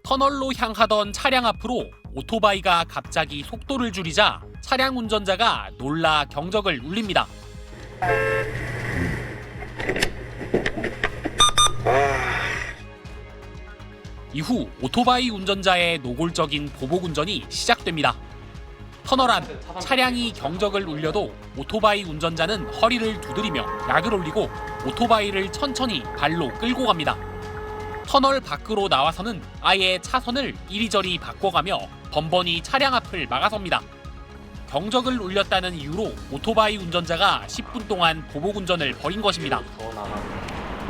터널로 향하던 차량 앞으로 오토바이가 갑자기 속도를 줄이자 차량 운전자가 놀라 경적을 울립니다. 이후 오토바이 운전자의 노골적인 보복 운전이 시작됩니다. 터널 안 차량이 경적을 울려도 오토바이 운전자는 허리를 두드리며 약을 올리고 오토바이를 천천히 발로 끌고 갑니다. 터널 밖으로 나와서는 아예 차선을 이리저리 바꿔가며 번번이 차량 앞을 막아섭니다. 경적을 울렸다는 이유로 오토바이 운전자가 10분 동안 보복 운전을 벌인 것입니다.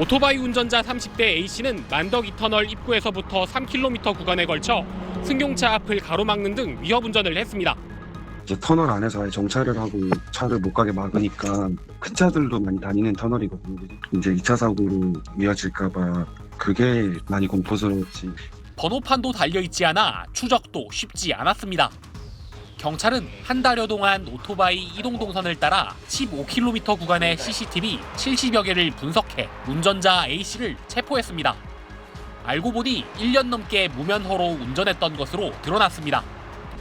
오토바이 운전자 30대 A씨는 만덕 2터널 입구에서부터 3km 구간에 걸쳐 승용차 앞을 가로막는 등 위협 운전을 했습니다. 이제 터널 안에서 아예 정차를 하고 차를 못 가게 막으니까 큰 차들도 많이 다니는 터널이거든요. 이제 2차 사고로 이어질까봐 그게 많이 공포스러웠지. 번호판도 달려있지 않아 추적도 쉽지 않았습니다. 경찰은 한 달여 동안 오토바이 이동 동선을 따라 15km 구간의 CCTV 70여 개를 분석해 운전자 A씨를 체포했습니다. 알고 보니 1년 넘게 무면허로 운전했던 것으로 드러났습니다.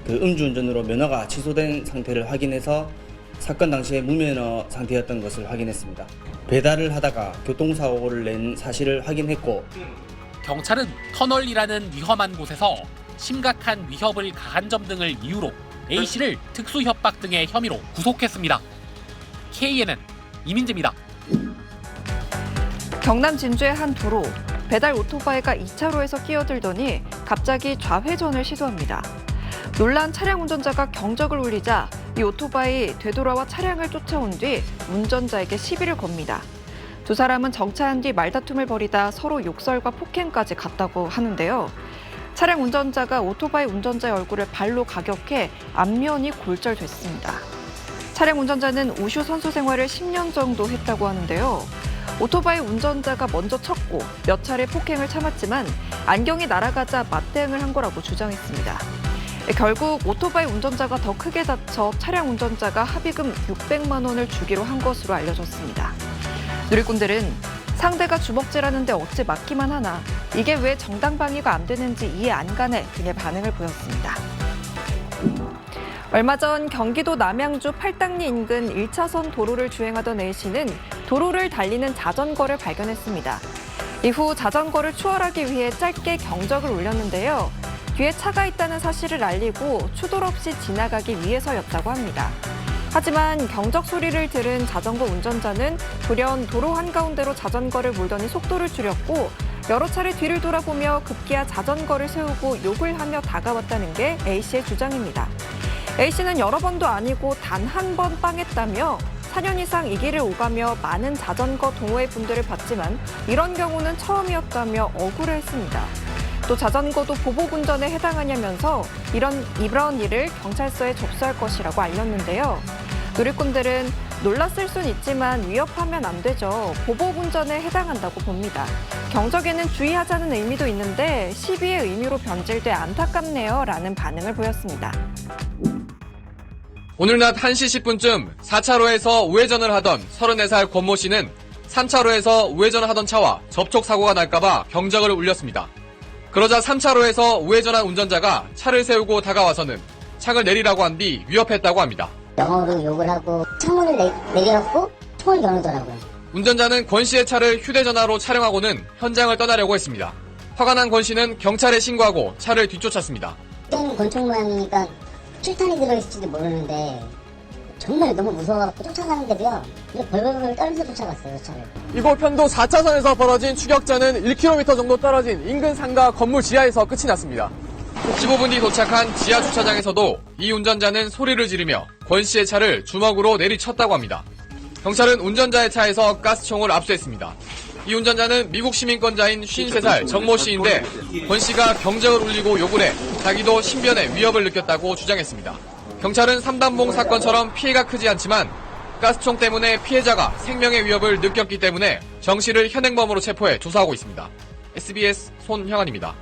음주운전으로 면허가 취소된 상태를 확인해서 사건 당시에 무면허 상태였던 것을 확인했습니다. 배달을 하다가 교통사고를 낸 사실을 확인했고, 경찰은 터널이라는 위험한 곳에서 심각한 위협을 가한 점 등을 이유로 A씨를 특수협박 등의 혐의로 구속했습니다. KNN 이민재입니다. 경남 진주의 한 도로, 배달 오토바이가 2차로에서 끼어들더니 갑자기 좌회전을 시도합니다. 놀란 차량 운전자가 경적을 울리자 이 오토바이 되돌아와 차량을 쫓아온 뒤 운전자에게 시비를 겁니다. 두 사람은 정차한 뒤 말다툼을 벌이다 서로 욕설과 폭행까지 갔다고 하는데요. 차량 운전자가 오토바이 운전자의 얼굴을 발로 가격해 안면이 골절됐습니다. 차량 운전자는 우슈 선수 생활을 10년 정도 했다고 하는데요. 오토바이 운전자가 먼저 쳤고 몇 차례 폭행을 참았지만 안경이 날아가자 맞대응을 한 거라고 주장했습니다. 결국 오토바이 운전자가 더 크게 다쳐 차량 운전자가 합의금 600만 원을 주기로 한 것으로 알려졌습니다. 누리꾼들은 상대가 주먹질하는데 어찌 맞기만 하나, 이게 왜 정당방위가 안 되는지 이해 안 가네 등의 반응을 보였습니다. 얼마 전 경기도 남양주 팔당리 인근 1차선 도로를 주행하던 A씨는 도로를 달리는 자전거를 발견했습니다. 이후 자전거를 추월하기 위해 짧게 경적을 울렸는데요. 뒤에 차가 있다는 사실을 알리고 추돌 없이 지나가기 위해서였다고 합니다. 하지만 경적 소리를 들은 자전거 운전자는 돌연 도로 한가운데로 자전거를 몰더니 속도를 줄였고 여러 차례 뒤를 돌아보며 급기야 자전거를 세우고 욕을 하며 다가왔다는 게 A씨의 주장입니다. A씨는 여러 번도 아니고 단 한 번 빵했다며 4년 이상 이 길을 오가며 많은 자전거 동호회 분들을 봤지만 이런 경우는 처음이었다며 억울해했습니다. 또 자전거도 보복 운전에 해당하냐면서 이런 일을 경찰서에 접수할 것이라고 알렸는데요. 누리꾼들은 놀랐을 순 있지만 위협하면 안 되죠. 보복 운전에 해당한다고 봅니다. 경적에는 주의하자는 의미도 있는데 시비의 의미로 변질돼 안타깝네요 라는 반응을 보였습니다. 오늘 낮 1시 10분쯤 4차로에서 우회전을 하던 34살 권모 씨는 3차로에서 우회전을 하던 차와 접촉 사고가 날까봐 경적을 울렸습니다. 그러자 3차로에서 우회전한 운전자가 차를 세우고 다가와서는 창을 내리라고 한 뒤 위협했다고 합니다. 영어로 욕을 하고 창문을 내려놓고 총을 겨누더라고요. 운전자는 권 씨의 차를 휴대전화로 촬영하고는 현장을 떠나려고 했습니다. 화가 난 권 씨는 경찰에 신고하고 차를 뒤쫓았습니다. 그때는 권총 모양이니까 실탄이 들어있을지도 모르는데 정말 너무 무서워갖고 쫓아가는데도요. 벌벌벌 떨면서 쫓아갔어요, 차를. 이곳 편도 4차선에서 벌어진 추격전은 1km 정도 떨어진 인근 상가 건물 지하에서 끝이 났습니다. 15분 뒤 도착한 지하 주차장에서도 이 운전자는 소리를 지르며 권 씨의 차를 주먹으로 내리쳤다고 합니다. 경찰은 운전자의 차에서 가스총을 압수했습니다. 이 운전자는 미국 시민권자인 53살 정모 씨인데 권 씨가 경적을 울리고 욕을 해 자기도 신변에 위협을 느꼈다고 주장했습니다. 경찰은 삼단봉 사건처럼 피해가 크지 않지만 가스총 때문에 피해자가 생명의 위협을 느꼈기 때문에 정 씨를 현행범으로 체포해 조사하고 있습니다. SBS 손형환입니다.